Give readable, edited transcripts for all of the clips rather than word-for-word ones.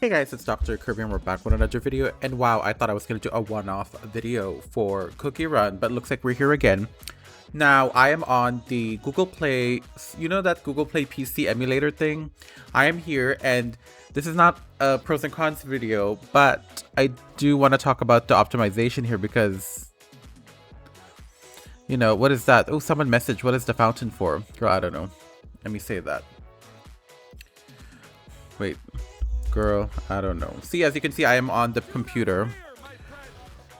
Hey guys, it's Dr. Kirby and we're back with another video. And wow, I thought I was going to do a one-off video for Cookie Run, but looks like we're here again. Now, I am on the Google Play, you know that Google Play PC emulator thing? I am here, and this is not a pros and cons video, but I do want to talk about the optimization here because, you know, what is that? Oh, someone messaged, what is the fountain for? Girl, I don't know. Let me say that. Wait. Girl, I don't know. See, as you can see, I am on the computer,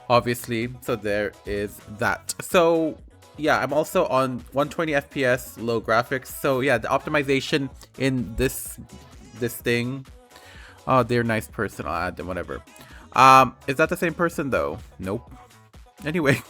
obviously, so there is that. So yeah, I'm also on 120 FPS, low graphics. So yeah, the optimization in this thing. Oh, they're a nice person. I'll add them, whatever. Is that the same person though? Nope. Anyway.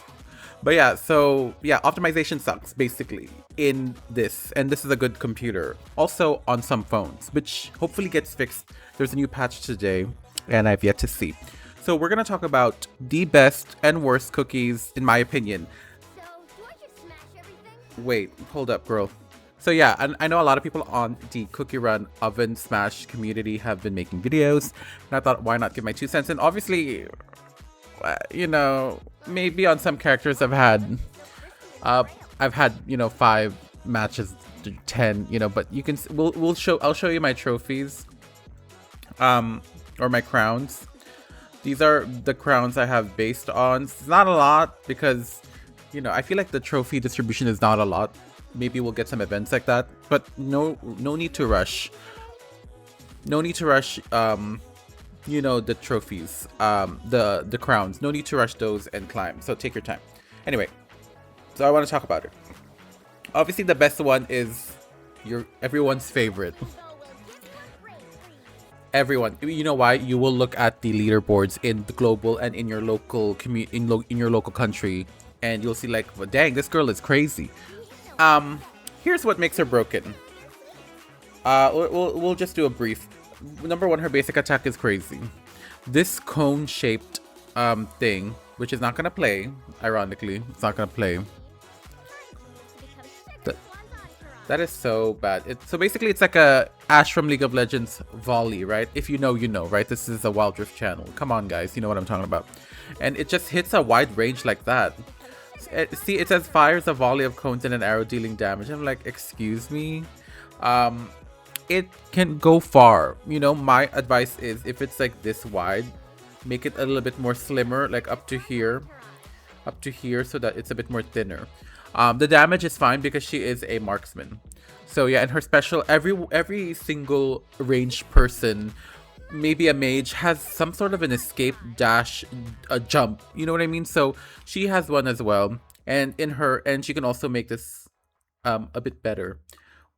But yeah, so yeah, optimization sucks basically in this, and this is a good computer. Also on some phones, which hopefully gets fixed. There's a new patch today, and I've yet to see. So we're gonna talk about the best and worst cookies, in my opinion. So, do I just smash everything? Wait, hold up, girl. So yeah, I know a lot of people on the Cookie Run Ovensmash community have been making videos, and I thought, why not give my 2 cents? And obviously, you know, maybe on some characters I've had you know 5 matches to 10, you know, but you can I'll show you my trophies or my crowns. These are the crowns I have based on. It's not a lot because, you know, I feel like the trophy distribution is not a lot. Maybe we'll get some events like that, but no need to rush. No need to rush you know, the trophies, the crowns. No need to rush those and climb, so take your time. Anyway, so I want to talk about it. Obviously the best one is everyone's favorite. Everyone, you know why? You will look at the leaderboards in the global and in your local in your local country, and you'll see like, well, dang, this girl is crazy. Here's what makes her broken. We'll just do a brief. Number 1, her basic attack is crazy. This cone-shaped thing, which is not gonna play, ironically, it's not gonna play. That is so bad. So basically, it's like a Ash from League of Legends volley, right? If you know, you know, right? This is a Wild Rift channel. Come on, guys, you know what I'm talking about. And it just hits a wide range like that. See, it says fires a volley of cones and an arrow dealing damage. I'm like, excuse me. It can go far. You know, my advice is if it's like this wide, make it a little bit more slimmer, like up to here, so that it's a bit more thinner. The damage is fine because she is a marksman. So yeah, and her special, every single ranged person, maybe a mage, has some sort of an escape dash, a jump. You know what I mean? So she has one as well, and she can also make this a bit better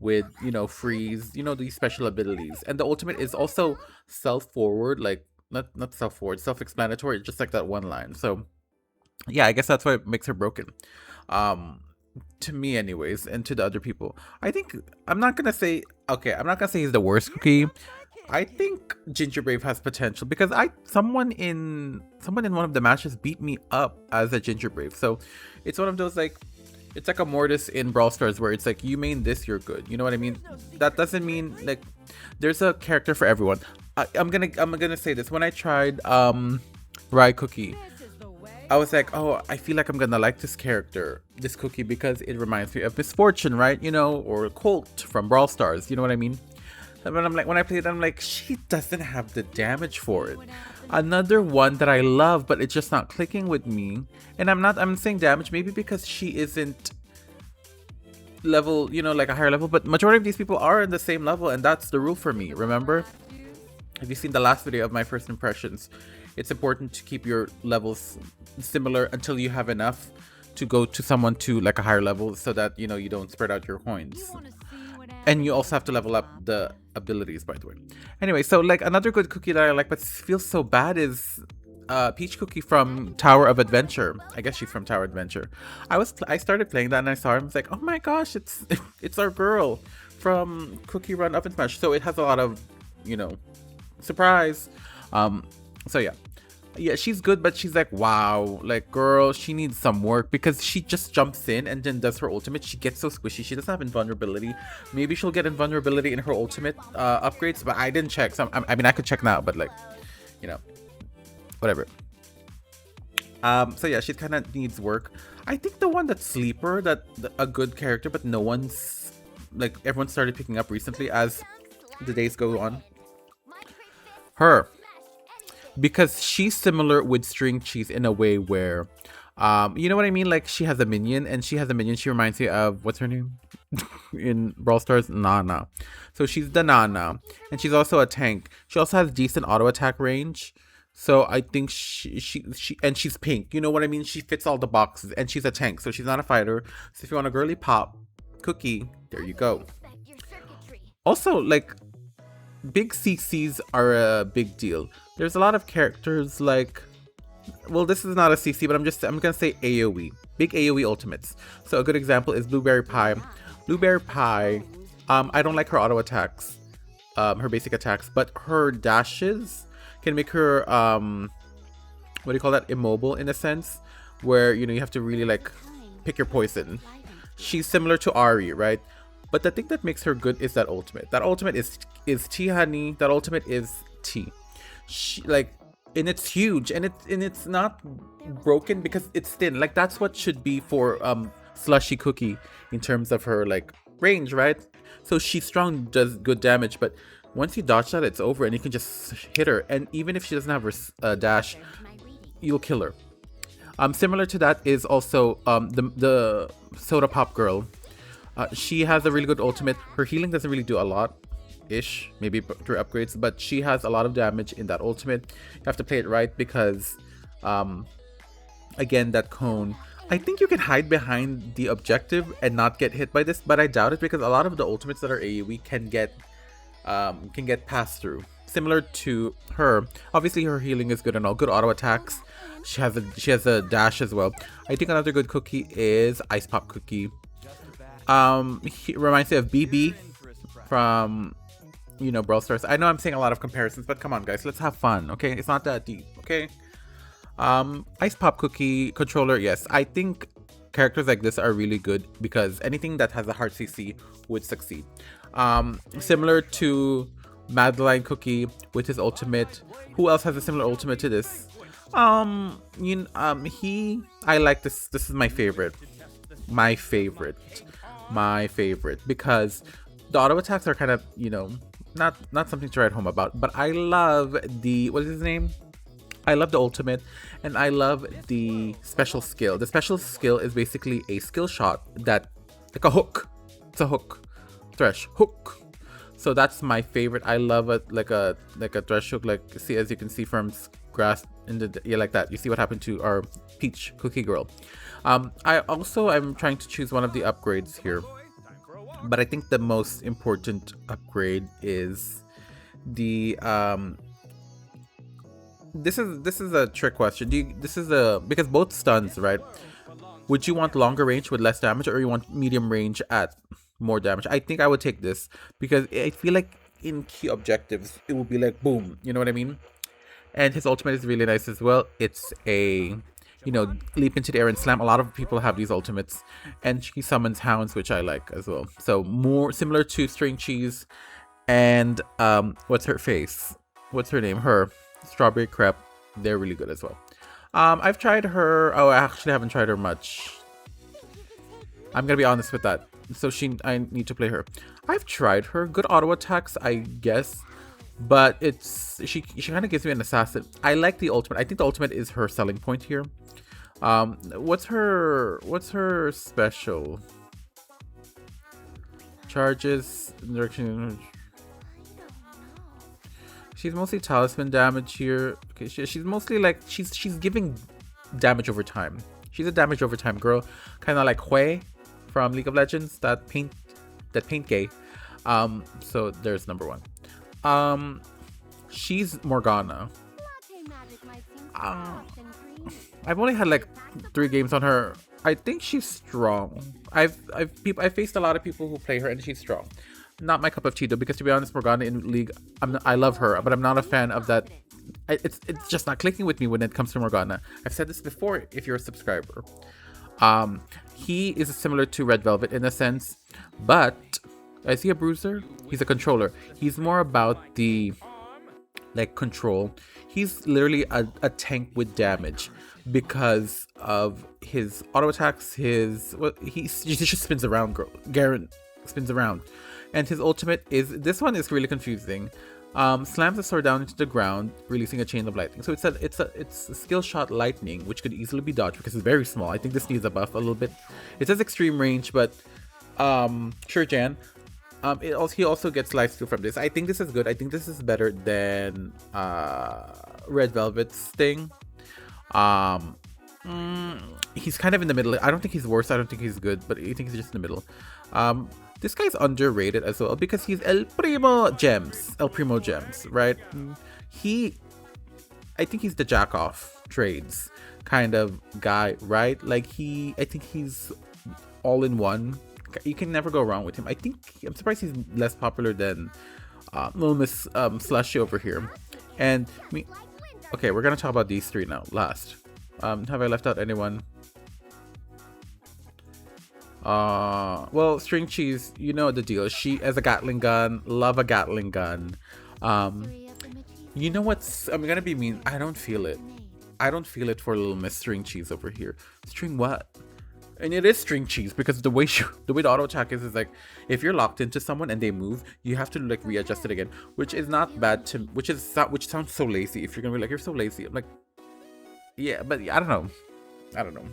with, you know, freeze, you know, these special abilities. And the ultimate is also self-forward, like not self-forward, self-explanatory, just like that one line. So yeah, I guess that's what makes her broken, to me anyways, and to the other people. I think I'm not gonna say he's the worst cookie. I think Ginger Brave has potential because someone in one of the matches beat me up as a Ginger Brave. So it's one of those, like, it's like a Mortis in Brawl Stars where it's like, you main this, you're good. You know what I mean? That doesn't mean, like, there's a character for everyone. I'm gonna say this. When I tried Rye Cookie, I was like, oh, I feel like I'm gonna like this character, this cookie, because it reminds me of Misfortune, right? You know, or Colt from Brawl Stars. You know what I mean? And when I played it, I'm like, she doesn't have the damage for it. Another one that I love, but it's just not clicking with me. And I'm saying damage maybe because she isn't level, you know, like a higher level, but majority of these people are in the same level, and that's the rule for me. Remember? Have you seen the last video of my first impressions? It's important to keep your levels similar until you have enough to go to someone to like a higher level, so that, you know, you don't spread out your coins. And you also have to level up the abilities, by the way. Anyway, so like another good cookie that I like but feels so bad is Peach Cookie from Tower of Adventure. I guess she's from Tower Adventure. I started playing that and I saw her and I was like, oh my gosh, it's our girl from Cookie Run Ovensmash. So it has a lot of, you know, surprise. So yeah. Yeah, she's good, but she's like, wow, like, girl, she needs some work because she just jumps in and then does her ultimate. She gets so squishy. She doesn't have invulnerability. Maybe she'll get invulnerability in her ultimate upgrades, but I didn't check. So I mean, I could check now, but like, you know, whatever. So yeah, she kind of needs work. I think the one that's sleeper, a good character, but no one's like everyone started picking up recently as the days go on. Her. Because she's similar with string cheese in a way where you know what I mean, like she has a minion and she reminds me of what's her name in Brawl Stars, Nana. So she's the Nana and she's also a tank. She also has decent auto attack range, so I think she and she's pink, you know what I mean, she fits all the boxes and she's a tank, so she's not a fighter. So if you want a girly pop cookie, there you go. Also, like, big CCs are a big deal. There's a lot of characters like, well, this is not a CC, but I'm gonna say AoE, big AoE ultimates. So a good example is Blueberry Pie. Blueberry Pie, I don't like her auto attacks, her basic attacks, but her dashes can make her what do you call that, immobile in a sense, where you know you have to really like pick your poison. She's similar to Ari, right? But the thing that makes her good is that ultimate. That ultimate is tea, honey. That ultimate is tea. She, like, and it's huge, and it's not broken because it's thin. Like, that's what should be for Slushy Cookie in terms of her like range, right? So she's strong, does good damage, but once you dodge that, it's over, and you can just hit her. And even if she doesn't have her dash, you'll kill her. Similar to that is also the Soda Pop girl. She has a really good ultimate. Her healing doesn't really do a lot-ish, maybe through upgrades, but she has a lot of damage in that ultimate. You have to play it right because, again, that cone. I think you can hide behind the objective and not get hit by this, but I doubt it because a lot of the ultimates that are AoE can get passed through. Similar to her, obviously her healing is good and all, good auto attacks. She has a dash as well. I think another good cookie is Ice Pop Cookie. He reminds me of BB from, you know, Brawl Stars. I know I'm saying a lot of comparisons, but come on, guys, let's have fun, okay? It's not that deep, okay? Ice Pop Cookie controller, yes. I think characters like this are really good because anything that has a hard CC would succeed. Similar to Madeline Cookie with his ultimate. Who else has a similar ultimate to this? I like this. This is my favorite. My favorite because the auto attacks are kind of, you know, not something to write home about, but I love the, what is his name? I love the ultimate and I love the special skill. The special skill is basically a skill shot that, like a hook. It's a hook. Thresh hook. So that's my favorite. I love it, like a thresh hook, like, see, as you can see from grass in the, yeah, like that. You see what happened to our Peach Cookie Girl. I'm trying to choose one of the upgrades here, but I think the most important upgrade is the this is a trick question. Because both stuns, right? Would you want longer range with less damage, or you want medium range at more damage? I think I would take this because I feel like in key objectives it will be like boom, you know what I mean? And his ultimate is really nice as well. It's a, you know, leap into the air and slam. A lot of people have these ultimates, and she summons hounds, which I like as well. So more similar to String Cheese and what's her name? Her Strawberry Crepe. They're really good as well. I've tried her. Oh, I actually haven't tried her much. I'm gonna be honest with that. So I need to play her. I've tried her. Good auto attacks, I guess, but she kind of gives me an assassin. I like the ultimate. I think the ultimate is her selling point here. What's her special? Charges direction. She's mostly talisman damage here. Okay, she's mostly like she's giving damage over time. She's a damage over time girl, kind of like Hui from League of Legends. That paint gay. So there's number one. She's Morgana. I've only had like 3 games on her. I think she's strong. I've faced a lot of people who play her and she's strong. not my cup of tea though, because to be honest, Morgana in League, I love her, but I'm not a fan of that. It's just not clicking with me when it comes to Morgana. I've said this before. If you're a subscriber, he is similar to Red Velvet in a sense, but is he a bruiser? He's a controller. He's more about the like control. He's literally a tank with damage because of his auto attacks. His he just spins around. Garen spins around, and his ultimate is this one is really confusing. Slams the sword down into the ground, releasing a chain of lightning. So it's a skill shot lightning, which could easily be dodged because it's very small. I think this needs a buff a little bit. It says extreme range, but sure, Jan. He also gets lifesteal from this. I think this is good. I think this is better than Red Velvet's thing. He's kind of in the middle. I don't think he's worse. I don't think he's good, but I think he's just in the middle. This guy's underrated as well because he's El Primo Gems, right? I think he's the jack off trades kind of guy, right? Like I think he's all in one. You can never go wrong with him. I'm surprised he's less popular than Little Miss Slushy over here. And okay, we're gonna talk about these three now. Last, have I left out anyone? Well, String Cheese, you know the deal. She has a Gatling gun. Love a Gatling gun. You know what's? I'm gonna be mean. I don't feel it. I don't feel it for Little Miss String Cheese over here. String what? And it is String Cheese because the way the auto attack is like if you're locked into someone and they move, you have to like readjust it again, which is not bad to which sounds so lazy. If you're gonna be like, you're so lazy, I'm like, yeah, but I don't know.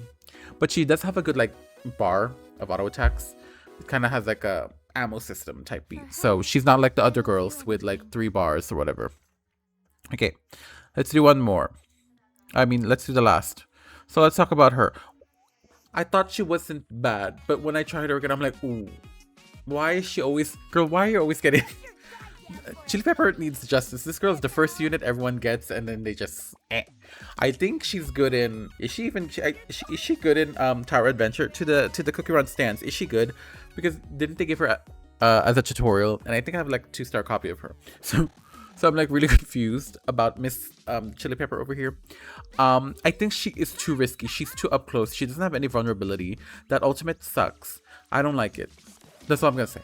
But she does have a good like bar of auto attacks. It kind of has like a ammo system type beat, so she's not like the other girls with like 3 bars or whatever. Okay, let's do one more. Let's do the last. So let's talk about her. I thought she wasn't bad, but when I tried her again, I'm like, ooh, why is she always... Girl, why are you always getting... Chili Pepper needs justice. This girl's the first unit everyone gets, and then they just... I think she's good in... Is she good in Tower Adventure? To the Cookie Run stands. Is she good? Because didn't they give her as a tutorial? And I think I have like a 2-star copy of her. So I'm like really confused about Miss Chili Pepper over here. I think she is too risky. She's too up close. She doesn't have any vulnerability. That ultimate sucks. I don't like it. That's what I'm gonna say.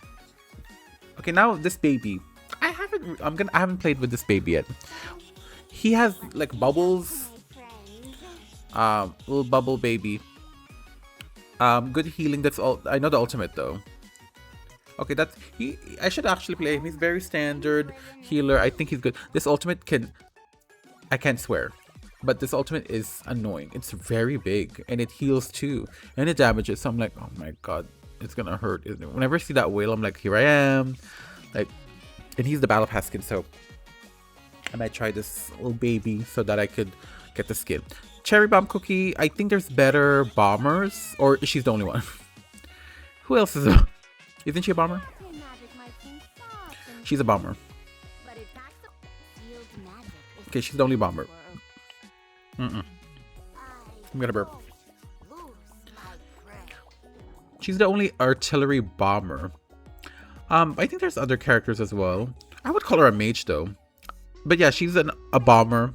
Okay, now this baby. I haven't played with this baby yet. He has like bubbles. Little bubble baby. Good healing. That's all. I know the ultimate though. Okay, I should actually play him. He's very standard healer. I think he's good. This ultimate I can't swear, but this ultimate is annoying. It's very big and it heals too, and it damages. So I'm like, oh my god, it's gonna hurt. Whenever I see that whale, I'm like, here I am. Like, and he's the battle pass skin, so I might try this little baby so that I could get the skin. Cherry bomb cookie. I think there's better bombers, or she's the only one. Who else is? Isn't she a bomber? She's a bomber. Okay, she's the only bomber. I'm gonna burp. She's the only artillery bomber. I think there's other characters as well. I would call her a mage though. But yeah, she's a bomber.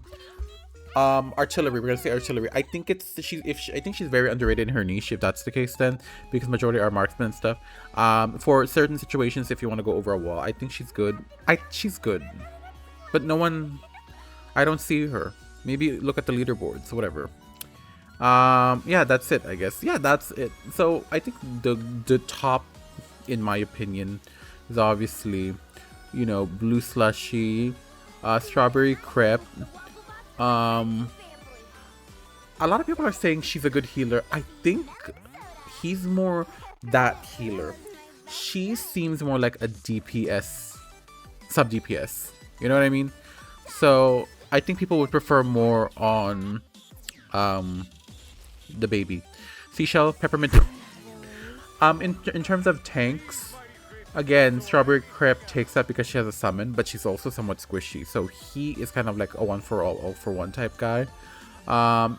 Artillery, we're gonna say artillery. I think I think she's very underrated in her niche, if that's the case then, because majority are marksmen and stuff. For certain situations, if you want to go over a wall, I think she's good. She's good, but no one, I don't see her. Maybe look at the leaderboards, whatever. Yeah, that's it, I guess. Yeah, that's it. So I think the top, in my opinion, is obviously, you know, Blue Slushy, Strawberry Crepe. A lot of people are saying she's a good healer. I think he's more that healer. She seems more like a DPS, sub DPS. You know what I mean? So I think people would prefer more on the baby. Seashell, Peppermint. In terms of tanks, again, Strawberry Crepe takes that because she has a summon, but she's also somewhat squishy. So he is kind of like a one for all for one type guy. But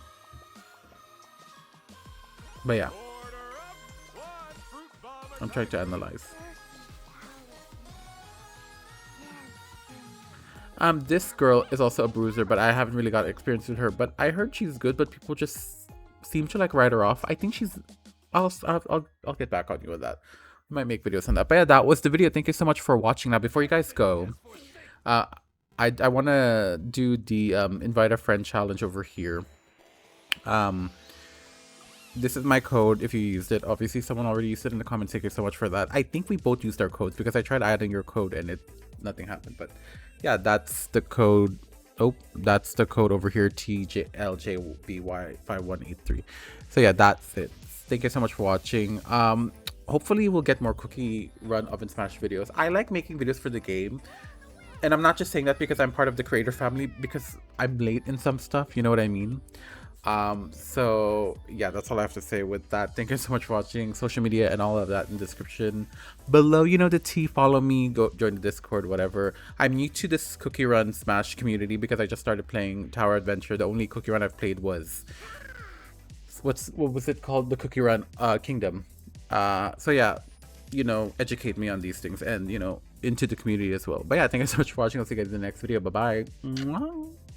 yeah, I'm trying to analyze. This girl is also a bruiser, but I haven't really got experience with her. But I heard she's good, but people just seem to like write her off. I think she's. I'll get back on you with that. I might make videos on that. But yeah, that was the video. Thank you so much for watching. Now, before you guys go, I want to do the invite a friend challenge over here. This is my code if you used it. Obviously, someone already used it in the comments. Thank you so much for that. I think we both used our codes because I tried adding your code and nothing happened. But yeah, that's the code. Oh, that's the code over here, TJLJBY5183. So yeah, that's it. Thank you so much for watching. Hopefully we'll get more cookie run Ovensmash videos. I like making videos for the game. And I'm not just saying that because I'm part of the creator family, because I'm late in some stuff, you know what I mean? So yeah, that's all I have to say with that. Thank you so much for watching. Social media and all of that in the description below. You know the tea. Follow me, go join the Discord, whatever. I'm new to this cookie run Smash community because I just started playing Tower Adventure. The only cookie run I've played was what was it called? The cookie run Kingdom. So yeah, you know, educate me on these things and, you know, into the community as well. But yeah, thank you so much for watching. I'll see you guys in the next video. Bye bye.